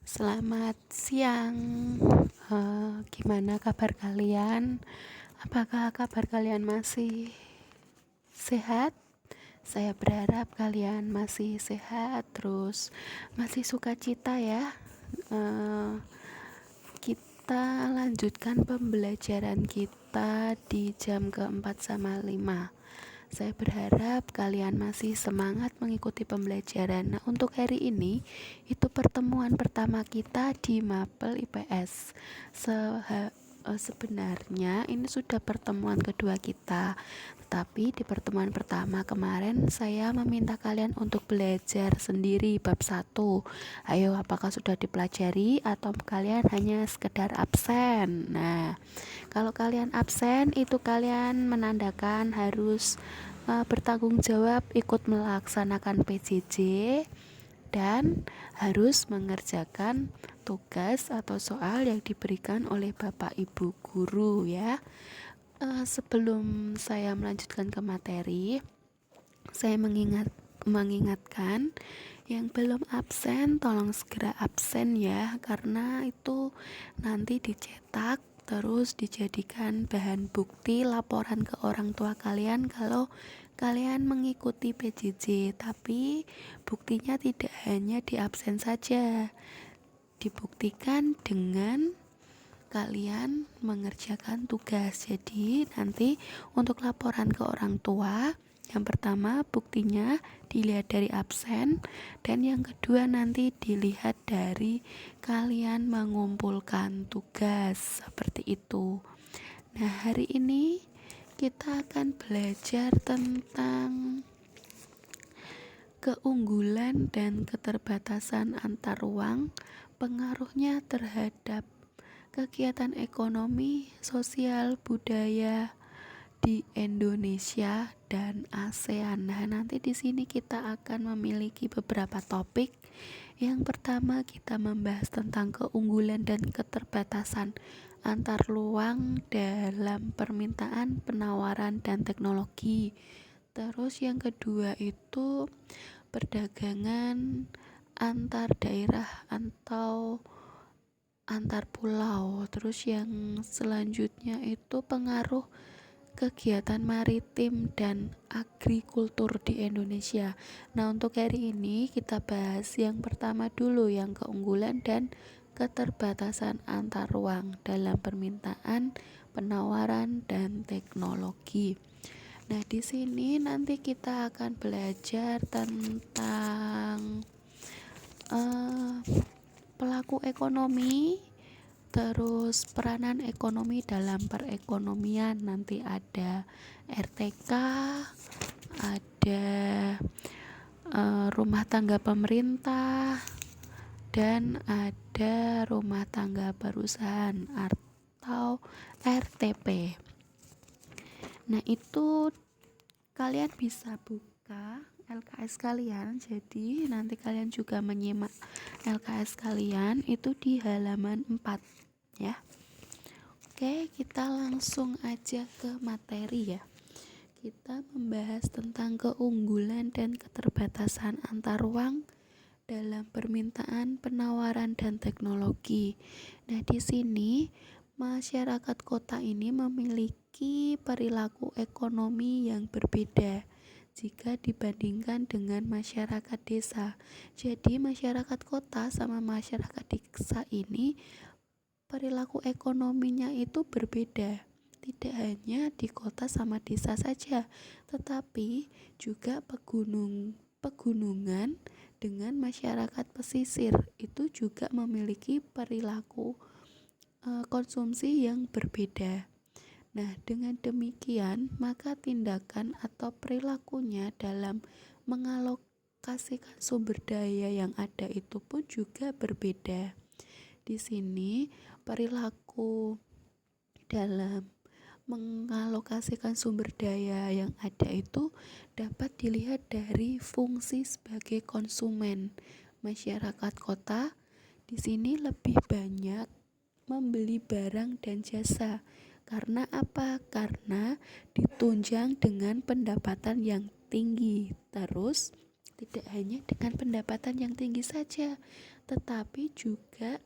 Selamat siang. Gimana kabar kalian? Apakah kabar kalian masih sehat? Saya berharap kalian masih sehat, terus masih sukacita ya. Eh, kita lanjutkan pembelajaran kita di jam keempat sama 5. Saya berharap kalian masih semangat mengikuti pembelajaran. Nah, untuk hari ini itu pertemuan pertama kita di Mapel IPS. Sebenarnya ini sudah pertemuan kedua kita, tetapi di pertemuan pertama kemarin saya meminta kalian untuk belajar sendiri bab 1. Ayo, apakah sudah dipelajari atau kalian hanya sekedar absen? Nah, kalau kalian absen itu kalian menandakan harus bertanggung jawab ikut melaksanakan PJJ dan harus mengerjakan tugas atau soal yang diberikan oleh Bapak Ibu guru ya. Sebelum saya melanjutkan ke materi, saya mengingatkan yang belum absen tolong segera absen ya, karena itu nanti dicetak terus dijadikan bahan bukti laporan ke orang tua kalian kalau kalian mengikuti PJJ. Tapi buktinya tidak hanya di absen saja, dibuktikan dengan kalian mengerjakan tugas. Jadi nanti untuk laporan ke orang tua, yang pertama buktinya dilihat dari absen, dan yang kedua nanti dilihat dari kalian mengumpulkan tugas, seperti itu. Nah, hari ini kita akan belajar tentang keunggulan dan keterbatasan antar ruang, pengaruhnya terhadap kegiatan ekonomi, sosial, budaya di Indonesia dan ASEAN. Nah, nanti di sini kita akan memiliki beberapa topik. Yang pertama kita membahas tentang keunggulan dan keterbatasan antar ruang dalam permintaan, penawaran, dan teknologi. Terus yang kedua itu perdagangan antar daerah atau antar pulau. Terus yang selanjutnya itu pengaruh kegiatan maritim dan agrikultur di Indonesia. Nah, untuk hari ini kita bahas yang pertama dulu, yang keunggulan dan keterbatasan antar ruang dalam permintaan, penawaran, dan teknologi. Nah, di sini nanti kita akan belajar tentang pelaku ekonomi, terus peranan ekonomi dalam perekonomian. Nanti ada RTK, ada rumah tangga pemerintah, dan ada rumah tangga perusahaan atau RTP. Nah, itu kalian bisa buka LKS kalian, jadi nanti kalian juga menyimak LKS kalian itu di halaman 4 ya. Oke, kita langsung aja ke materi ya. Kita membahas tentang keunggulan dan keterbatasan antar ruang dalam permintaan, penawaran, dan teknologi. Nah, di sini masyarakat kota ini memiliki perilaku ekonomi yang berbeda jika dibandingkan dengan masyarakat desa. Jadi masyarakat kota sama masyarakat desa ini perilaku ekonominya itu berbeda. Tidak hanya di kota sama desa saja, tetapi juga pegunungan dengan masyarakat pesisir itu juga memiliki perilaku konsumsi yang berbeda. Nah, dengan demikian, maka tindakan atau perilakunya dalam mengalokasikan sumber daya yang ada itu pun juga berbeda. Di sini, perilaku dalam mengalokasikan sumber daya yang ada itu dapat dilihat dari fungsi sebagai konsumen. Masyarakat kota di sini lebih banyak membeli barang dan jasa. Karena apa? Karena ditunjang dengan pendapatan yang tinggi. Terus tidak hanya dengan pendapatan yang tinggi saja, tetapi juga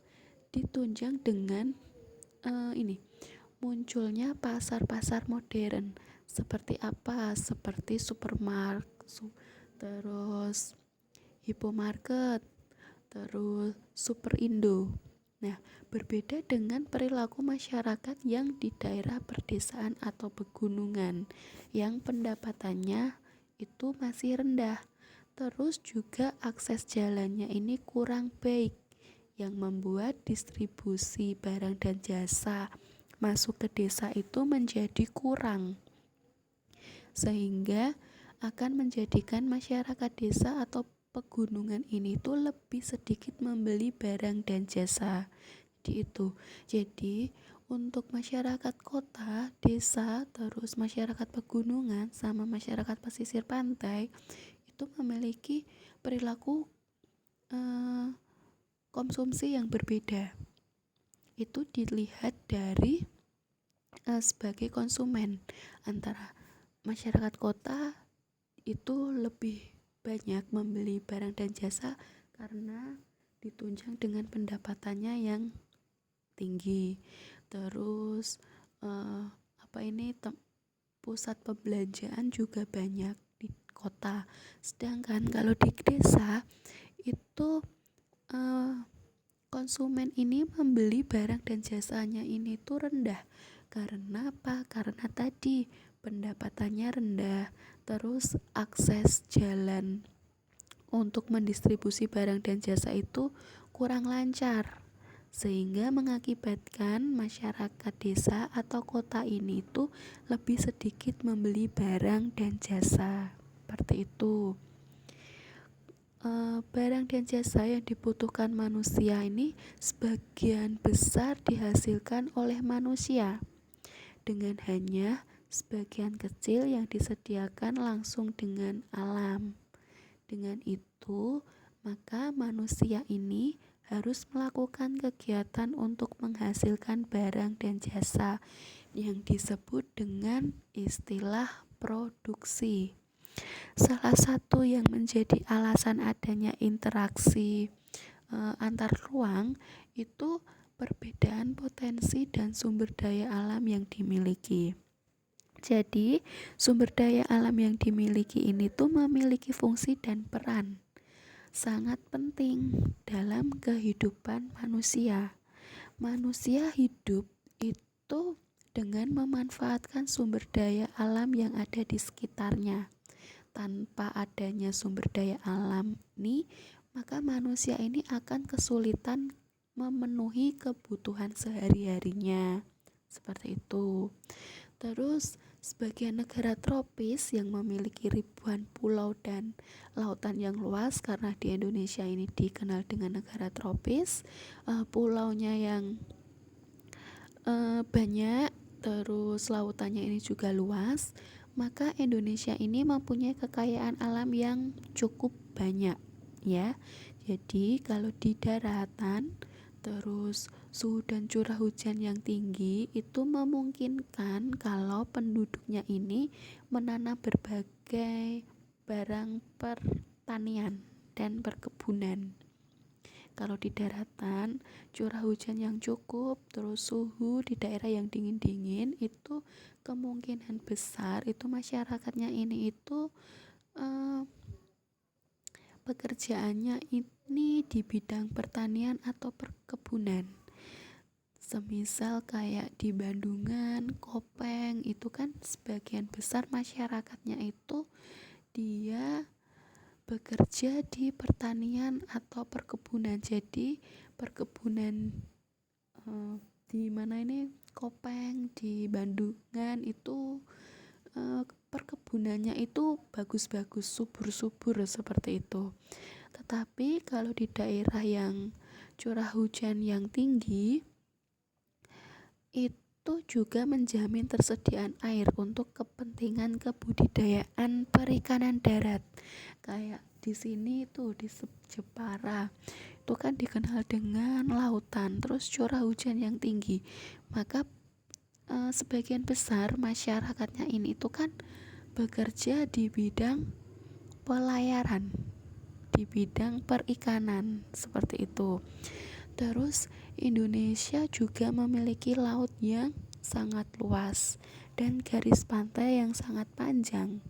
ditunjang dengan ini munculnya pasar-pasar modern. Seperti apa? Seperti terus hipermarket, terus super Indo. Nah, berbeda dengan perilaku masyarakat yang di daerah perdesaan atau pegunungan yang pendapatannya itu masih rendah. Terus juga akses jalannya ini kurang baik yang membuat distribusi barang dan jasa masuk ke desa itu menjadi kurang, sehingga akan menjadikan masyarakat desa atau pegunungan ini tuh lebih sedikit membeli barang dan jasa. Jadi untuk masyarakat kota, desa, terus masyarakat pegunungan sama masyarakat pesisir pantai itu memiliki perilaku konsumsi yang berbeda. Itu dilihat dari sebagai konsumen, antara masyarakat kota itu lebih banyak membeli barang dan jasa karena ditunjang dengan pendapatannya yang tinggi. Terus pusat pembelanjaan juga banyak di kota. Sedangkan kalau di desa itu konsumen ini membeli barang dan jasanya ini tuh rendah. Karena apa? Karena tadi pendapatannya rendah, terus akses jalan untuk mendistribusi barang dan jasa itu kurang lancar, sehingga mengakibatkan masyarakat desa atau kota ini tuh lebih sedikit membeli barang dan jasa. Seperti itu. Barang dan jasa yang dibutuhkan manusia ini sebagian besar dihasilkan oleh manusia, dengan hanya sebagian kecil yang disediakan langsung dengan alam. Dengan itu, maka manusia ini harus melakukan kegiatan untuk menghasilkan barang dan jasa yang disebut dengan istilah produksi. Salah satu yang menjadi alasan adanya interaksi antar ruang itu perbedaan potensi dan sumber daya alam yang dimiliki. Jadi, sumber daya alam yang dimiliki ini tuh memiliki fungsi dan peran sangat penting dalam kehidupan manusia. Manusia hidup itu dengan memanfaatkan sumber daya alam yang ada di sekitarnya. Tanpa adanya sumber daya alam ini, maka manusia ini akan kesulitan memenuhi kebutuhan sehari-harinya. Seperti itu. Terus, sebagian negara tropis yang memiliki ribuan pulau dan lautan yang luas, karena di Indonesia ini dikenal dengan negara tropis, pulaunya yang banyak, terus lautannya ini juga luas, maka Indonesia ini mempunyai kekayaan alam yang cukup banyak, ya. Jadi kalau di daratan, terus suhu dan curah hujan yang tinggi itu memungkinkan kalau penduduknya ini menanam berbagai barang pertanian dan perkebunan. Kalau di daratan, curah hujan yang cukup, terus suhu di daerah yang dingin-dingin, itu kemungkinan besar itu masyarakatnya ini itu pekerjaannya ini di bidang pertanian atau perkebunan. Semisal kayak di Bandungan, Kopeng, itu kan sebagian besar masyarakatnya itu dia bekerja di pertanian atau perkebunan. Jadi perkebunan di mana ini, Kopeng, di Bandungan itu perkebunannya itu bagus-bagus, subur-subur seperti itu. Tetapi kalau di daerah yang curah hujan yang tinggi, itu juga menjamin tersediaan air untuk kepentingan kebudidayaan perikanan darat. Kayak di sini tuh di Jepara itu kan dikenal dengan lautan, terus curah hujan yang tinggi, maka sebagian besar masyarakatnya ini tuh kan bekerja di bidang pelayaran. di bidang perikanan seperti itu. Terus Indonesia juga memiliki laut yang sangat luas dan garis pantai yang sangat panjang.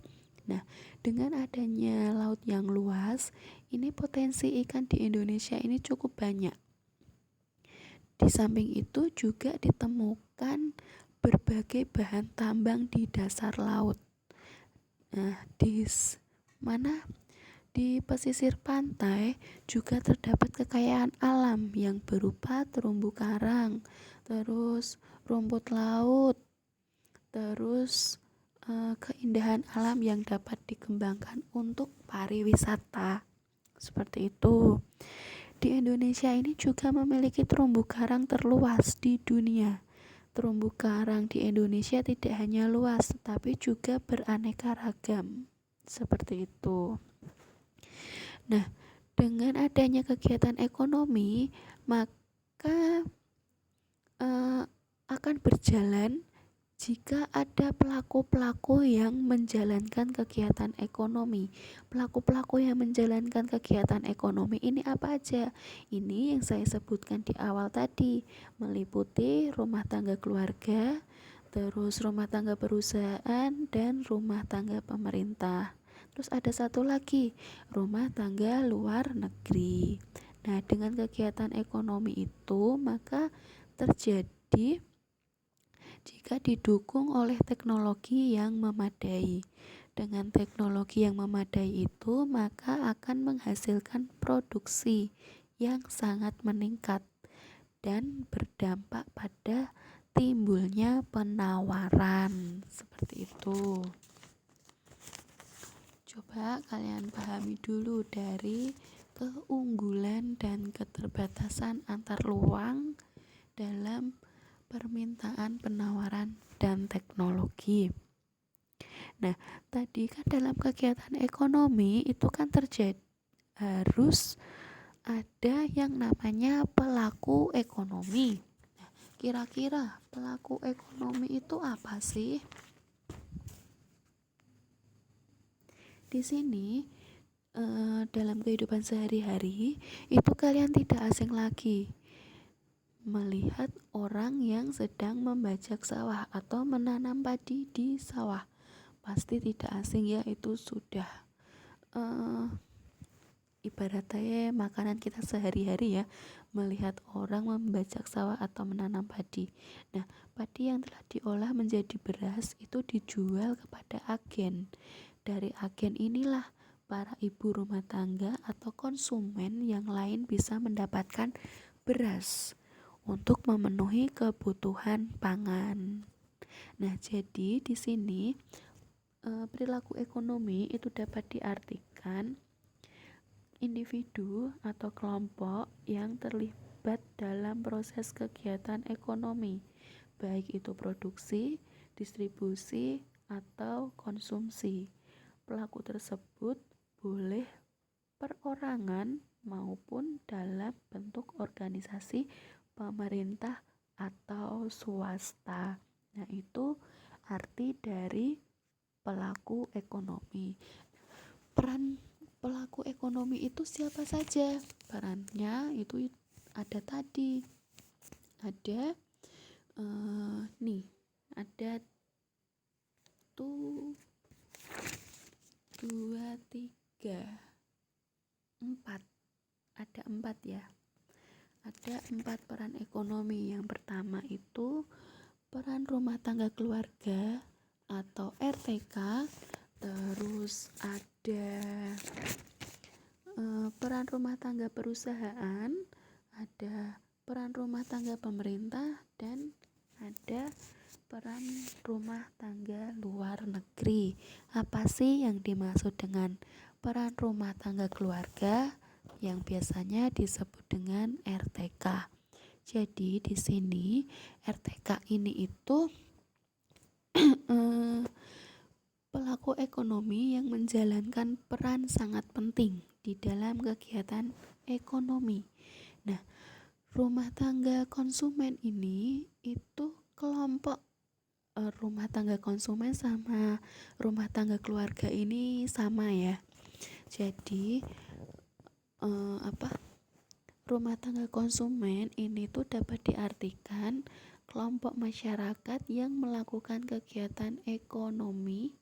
Nah, dengan adanya laut yang luas, ini potensi ikan di Indonesia ini cukup banyak. Di samping itu juga ditemukan berbagai bahan tambang di dasar laut. Nah, mana di pesisir pantai juga terdapat kekayaan alam yang berupa terumbu karang, terus rumput laut, terus keindahan alam yang dapat dikembangkan untuk pariwisata. Seperti itu. Di Indonesia ini juga memiliki terumbu karang terluas di dunia. Terumbu karang di Indonesia tidak hanya luas, tetapi juga beraneka ragam. Seperti itu. Nah, dengan adanya kegiatan ekonomi, maka akan berjalan jika ada pelaku-pelaku yang menjalankan kegiatan ekonomi. Pelaku-pelaku yang menjalankan kegiatan ekonomi ini apa aja? Ini yang saya sebutkan di awal tadi, meliputi rumah tangga keluarga, terus rumah tangga perusahaan, dan rumah tangga pemerintah. Terus ada satu lagi, rumah tangga luar negeri. Nah, dengan kegiatan ekonomi itu maka terjadi jika didukung oleh teknologi yang memadai. Dengan teknologi yang memadai itu, maka akan menghasilkan produksi yang sangat meningkat dan berdampak pada timbulnya penawaran. Seperti itu. Coba kalian pahami dulu dari keunggulan dan keterbatasan antar ruang dalam permintaan, penawaran, dan teknologi. Nah, tadi kan dalam kegiatan ekonomi itu kan harus ada yang namanya pelaku ekonomi. Nah, kira-kira pelaku ekonomi itu apa sih? Di sini dalam kehidupan sehari-hari itu kalian tidak asing lagi melihat orang yang sedang membajak sawah atau menanam padi di sawah. Pasti tidak asing ya, itu sudah ibaratnya makanan kita sehari-hari ya, melihat orang membajak sawah atau menanam padi. Nah, padi yang telah diolah menjadi beras itu dijual kepada agen. Dari agen inilah para ibu rumah tangga atau konsumen yang lain bisa mendapatkan beras untuk memenuhi kebutuhan pangan. Nah, jadi di sini perilaku ekonomi itu dapat diartikan individu atau kelompok yang terlibat dalam proses kegiatan ekonomi, baik itu produksi, distribusi, atau konsumsi. Pelaku tersebut boleh perorangan maupun dalam bentuk organisasi pemerintah atau swasta. Nah, itu arti dari pelaku ekonomi. Peran pelaku ekonomi itu siapa saja? Perannya itu ada tadi. Ada ada tuh 2, 3, 4. Ada 4 ya. Ada 4 peran ekonomi. Yang pertama itu peran rumah tangga keluarga atau RTK. Terus ada peran rumah tangga perusahaan, ada peran rumah tangga pemerintah, dan ada peran rumah tangga luar negeri. Apa sih yang dimaksud dengan peran rumah tangga keluarga yang biasanya disebut dengan RTK? Jadi di sini RTK ini itu pelaku ekonomi yang menjalankan peran sangat penting di dalam kegiatan ekonomi. Nah, rumah tangga konsumen ini itu kelompok rumah tangga konsumen sama rumah tangga keluarga ini sama ya. Jadi rumah tangga konsumen ini tuh dapat diartikan kelompok masyarakat yang melakukan kegiatan ekonomi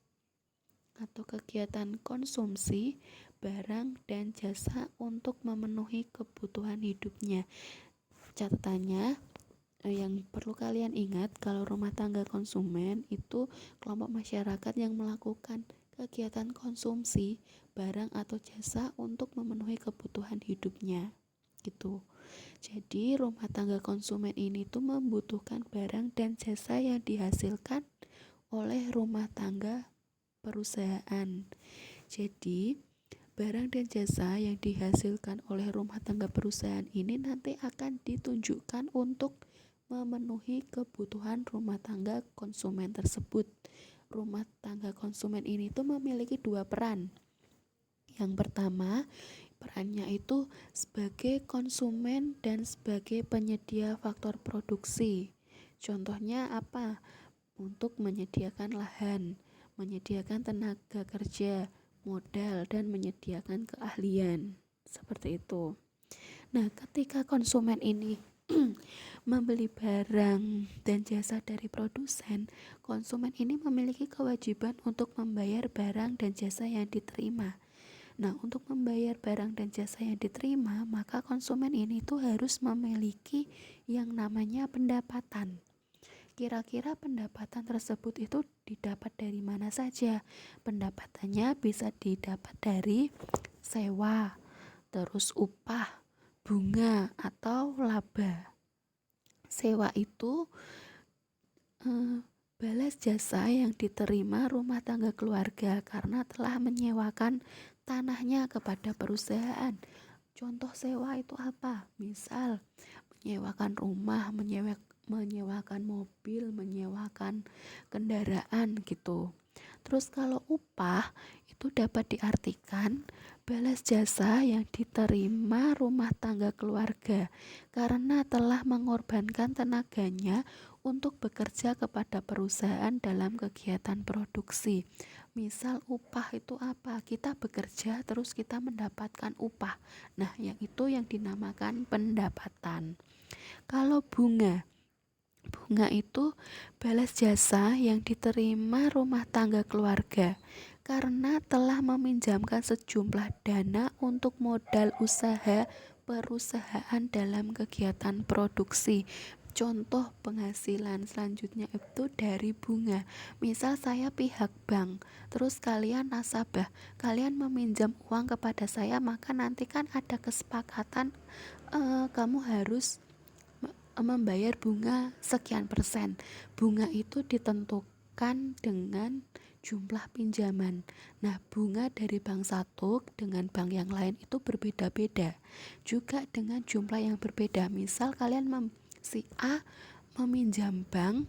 atau kegiatan konsumsi barang dan jasa untuk memenuhi kebutuhan hidupnya. Catatannya, yang perlu kalian ingat, kalau rumah tangga konsumen itu kelompok masyarakat yang melakukan kegiatan konsumsi barang atau jasa untuk memenuhi kebutuhan hidupnya gitu. Jadi rumah tangga konsumen ini tuh membutuhkan barang dan jasa yang dihasilkan oleh rumah tangga perusahaan. Jadi barang dan jasa yang dihasilkan oleh rumah tangga perusahaan ini nanti akan ditunjukkan untuk memenuhi kebutuhan rumah tangga konsumen tersebut. Rumah tangga konsumen ini tuh memiliki dua peran. Yang pertama, perannya itu sebagai konsumen dan sebagai penyedia faktor produksi. Contohnya apa? Untuk menyediakan lahan, menyediakan tenaga kerja, modal, dan menyediakan keahlian. Seperti itu. Nah, ketika konsumen ini membeli barang dan jasa dari produsen, konsumen ini memiliki kewajiban untuk membayar barang dan jasa yang diterima. Nah, untuk membayar barang dan jasa yang diterima, maka konsumen ini tuh harus memiliki yang namanya pendapatan. Kira-kira pendapatan tersebut itu didapat dari mana saja? Pendapatannya bisa didapat dari sewa, terus upah, bunga, atau laba. Sewa itu balas jasa yang diterima rumah tangga keluarga karena telah menyewakan tanahnya kepada perusahaan. Contoh sewa itu apa? Misal menyewakan rumah, menyewakan mobil, menyewakan kendaraan gitu. Terus kalau upah itu dapat diartikan balas jasa yang diterima rumah tangga keluarga karena telah mengorbankan tenaganya untuk bekerja kepada perusahaan dalam kegiatan produksi. Misal upah itu apa? Kita bekerja terus kita mendapatkan upah. Nah, yang itu yang dinamakan pendapatan. Kalau bunga itu balas jasa yang diterima rumah tangga keluarga karena telah meminjamkan sejumlah dana untuk modal usaha perusahaan dalam kegiatan produksi. Contoh penghasilan selanjutnya itu dari bunga. Misal saya pihak bank, terus kalian nasabah, kalian meminjam uang kepada saya, maka nanti kan ada kesepakatan kamu harus membayar bunga sekian persen. Bunga itu ditentukan dengan jumlah pinjaman. Nah, bunga dari bank satu dengan bank yang lain itu berbeda-beda. Juga dengan jumlah yang berbeda. Misal kalian si A meminjam bank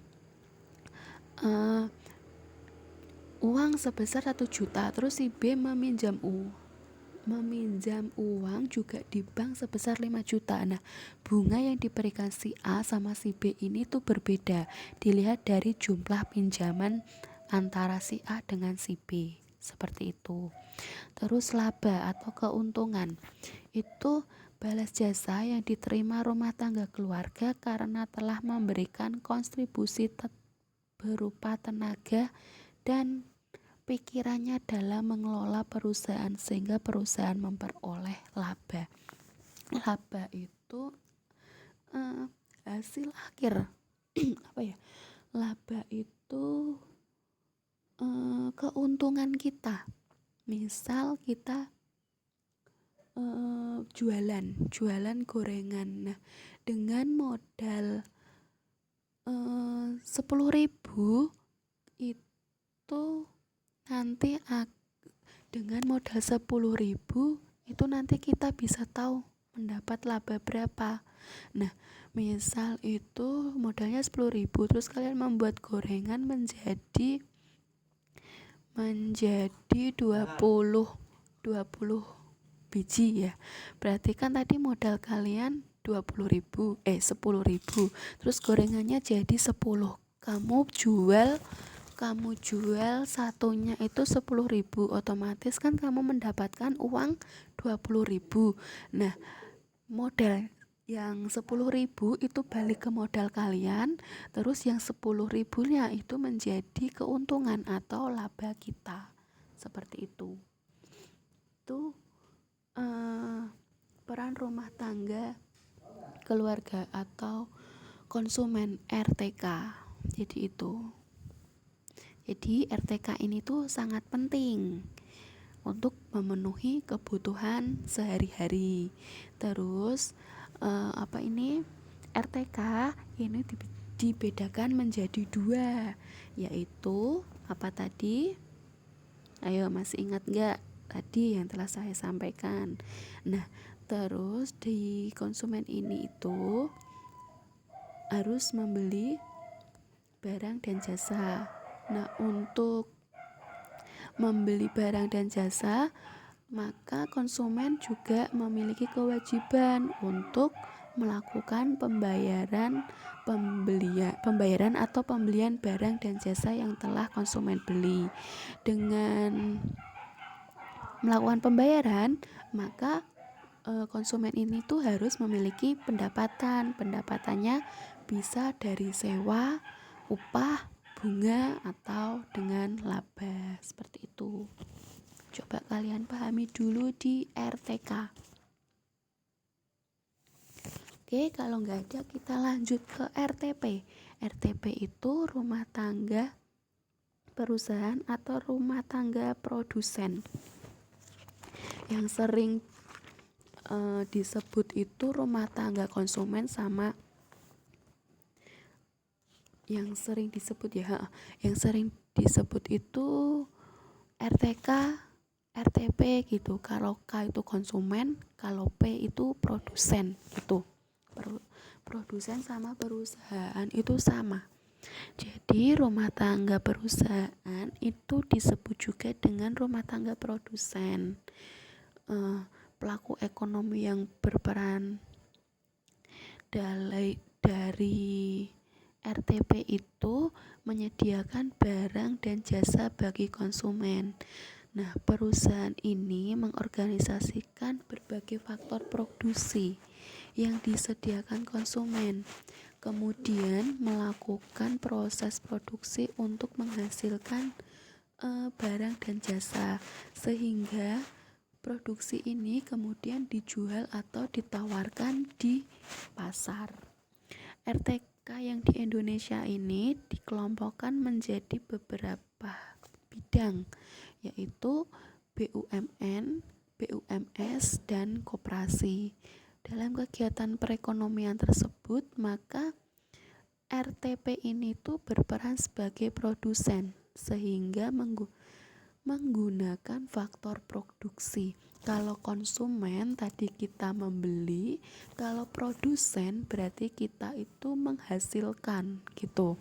uang sebesar 1 juta, terus si B meminjam uang juga di bank sebesar 5 juta. Nah, bunga yang diberikan si A sama si B ini tuh berbeda. Dilihat dari jumlah pinjaman antara si A dengan si B. Seperti itu. Terus laba atau keuntungan. Itu balas jasa yang diterima rumah tangga keluarga karena telah memberikan kontribusi berupa tenaga dan pikirannya dalam mengelola perusahaan sehingga perusahaan memperoleh laba. Laba itu hasil akhir laba itu keuntungan kita. Misal kita jualan gorengan. Nah, dengan modal 10.000 itu nanti dengan modal 10.000 itu nanti kita bisa tahu mendapat laba berapa. Nah, misal itu modalnya 10.000, terus kalian membuat gorengan menjadi 20 biji ya. Berarti kan tadi modal kalian 10.000, terus gorengannya jadi 10. Kamu jual kamu jual satunya itu 10.000, otomatis kan kamu mendapatkan uang 20.000. Nah, modal yang 10.000 itu balik ke modal kalian, terus yang 10.000-nya itu menjadi keuntungan atau laba kita. Seperti itu. Itu peran rumah tangga, keluarga atau konsumen RTK. Jadi RTK ini tuh sangat penting untuk memenuhi kebutuhan sehari-hari. Terus RTK ini dibedakan menjadi 2, yaitu apa tadi? Ayo, masih ingat nggak tadi yang telah saya sampaikan? Nah, terus di konsumen ini itu harus membeli barang dan jasa. Nah, untuk membeli barang dan jasa, maka konsumen juga memiliki kewajiban untuk melakukan pembayaran atau pembelian barang dan jasa yang telah konsumen beli. Dengan melakukan pembayaran, maka konsumen ini tuh harus memiliki pendapatannya bisa dari sewa, upah, bunga, atau dengan laba. Seperti itu. Coba kalian pahami dulu di RTK. Oke, kalau nggak ada kita lanjut ke RTP. RTP itu rumah tangga perusahaan atau rumah tangga produsen. Yang sering disebut itu rumah tangga konsumen sama yang sering disebut itu RTK, RTP gitu. Kalau K itu konsumen, kalau P itu produsen gitu. Produsen sama perusahaan itu sama. Jadi rumah tangga perusahaan itu disebut juga dengan rumah tangga produsen. Pelaku ekonomi yang berperan dari RTP itu menyediakan barang dan jasa bagi konsumen. Nah, perusahaan ini mengorganisasikan berbagai faktor produksi yang disediakan konsumen, kemudian melakukan proses produksi untuk menghasilkan barang dan jasa, sehingga produksi ini kemudian dijual atau ditawarkan di pasar. RTK yang di Indonesia ini dikelompokkan menjadi beberapa bidang, yaitu BUMN, BUMS, dan koperasi. Dalam kegiatan perekonomian tersebut, maka RTP ini tuh berperan sebagai produsen, sehingga menggunakan faktor produksi. Kalau konsumen tadi kita membeli, kalau produsen berarti kita itu menghasilkan gitu.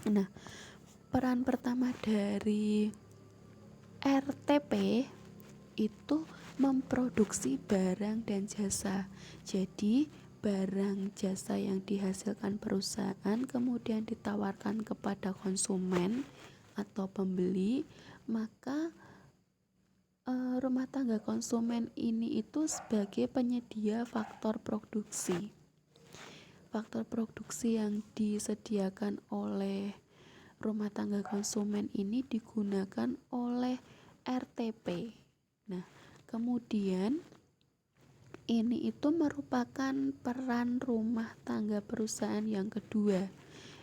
Nah, peran pertama dari RTP itu memproduksi barang dan jasa. Jadi barang jasa yang dihasilkan perusahaan kemudian ditawarkan kepada konsumen atau pembeli, maka rumah tangga konsumen ini itu sebagai penyedia faktor produksi. Faktor produksi yang disediakan oleh rumah tangga konsumen ini digunakan oleh RTP. Nah, kemudian ini itu merupakan peran rumah tangga perusahaan yang kedua,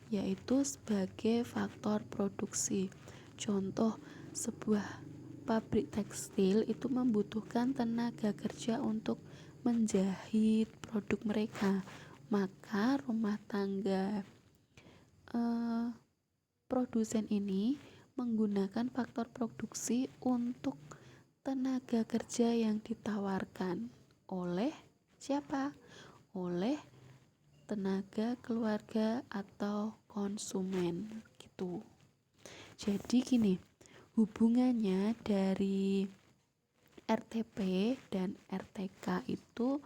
yaitu sebagai faktor produksi. Contoh, sebuah pabrik tekstil itu membutuhkan tenaga kerja untuk menjahit produk mereka, maka rumah tangga produsen ini menggunakan faktor produksi untuk tenaga kerja yang ditawarkan oleh siapa? Oleh tenaga keluarga atau konsumen gitu. Jadi gini, hubungannya dari RTP dan RTK itu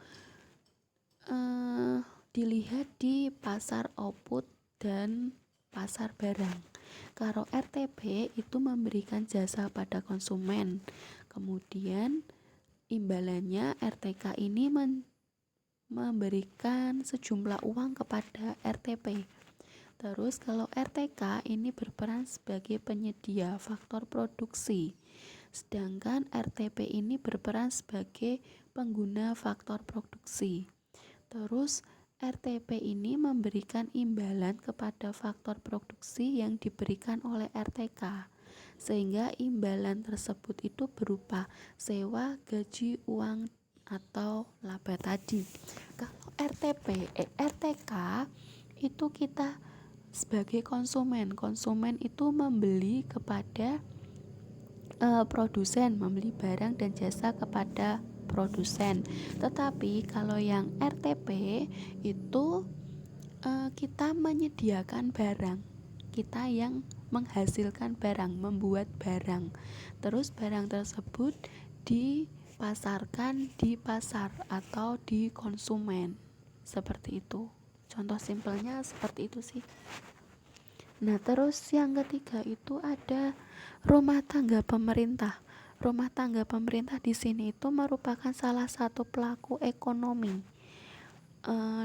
dilihat di pasar output dan pasar barang. Kalau RTP itu memberikan jasa pada konsumen. Kemudian imbalannya RTK ini memberikan sejumlah uang kepada RTP. Terus kalau RTK ini berperan sebagai penyedia faktor produksi, sedangkan RTP ini berperan sebagai pengguna faktor produksi. Terus RTP ini memberikan imbalan kepada faktor produksi yang diberikan oleh RTK, sehingga imbalan tersebut itu berupa sewa, gaji, uang, atau laba tadi. Kalau RTK itu kita sebagai konsumen itu membeli kepada produsen, membeli barang dan jasa kepada produsen. Tetapi kalau yang RTP itu kita menyediakan barang, kita yang menghasilkan barang, membuat barang, terus barang tersebut dipasarkan di pasar atau di konsumen, seperti itu. Contoh simpelnya seperti itu sih. Nah, terus yang ketiga itu ada rumah tangga pemerintah. Rumah tangga pemerintah di sini itu merupakan salah satu pelaku ekonomi.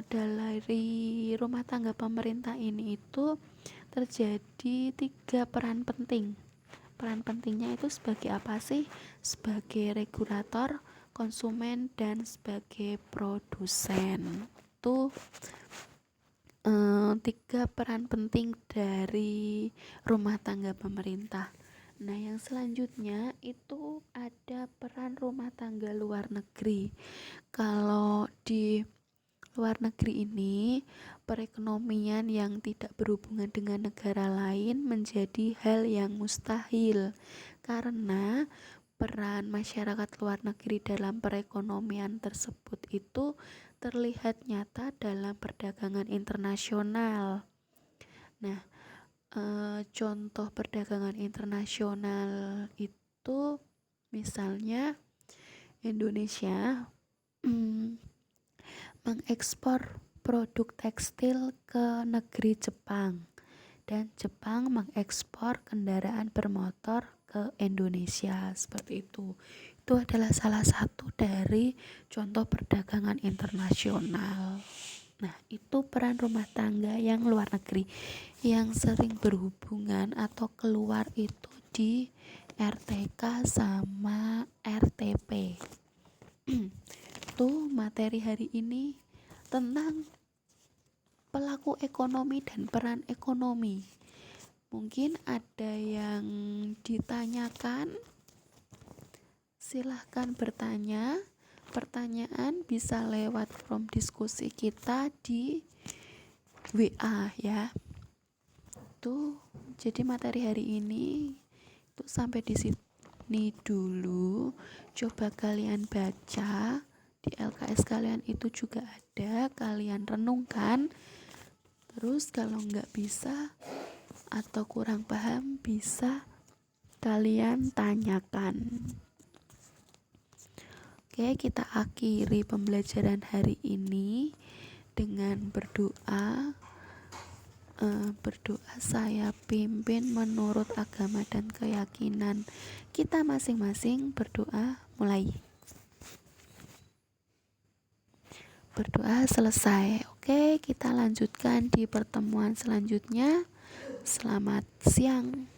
Dari rumah tangga pemerintah ini itu terjadi 3 peran penting. Peran pentingnya itu sebagai apa sih? Sebagai regulator, konsumen, dan sebagai produsen. Itu 3 peran penting dari rumah tangga pemerintah. Nah, yang selanjutnya itu ada peran rumah tangga luar negeri. Kalau di luar negeri ini, perekonomian yang tidak berhubungan dengan negara lain menjadi hal yang mustahil, karena peran masyarakat luar negeri dalam perekonomian tersebut itu terlihat nyata dalam perdagangan internasional. Nah, contoh perdagangan internasional itu misalnya Indonesia mengekspor produk tekstil ke negeri Jepang, dan Jepang mengekspor kendaraan bermotor ke Indonesia, seperti itu. Itu adalah salah satu dari contoh perdagangan internasional. Nah, itu peran rumah tangga yang luar negeri. Yang sering berhubungan atau keluar itu di RTK sama RTP. Itu materi hari ini tentang pelaku ekonomi dan peran ekonomi. Mungkin ada yang ditanyakan, silahkan bertanya. Pertanyaan bisa lewat form diskusi kita di WA ya. Itu jadi materi hari ini itu sampai di sini dulu. Coba kalian baca di LKS kalian, itu juga ada, kalian renungkan. Terus kalau nggak bisa atau kurang paham, bisa kalian tanyakan. Oke, kita akhiri pembelajaran hari ini dengan berdoa. Berdoa saya pimpin menurut agama dan keyakinan kita masing-masing. Berdoa mulai. Berdoa selesai. Oke, kita lanjutkan di pertemuan selanjutnya. Selamat siang.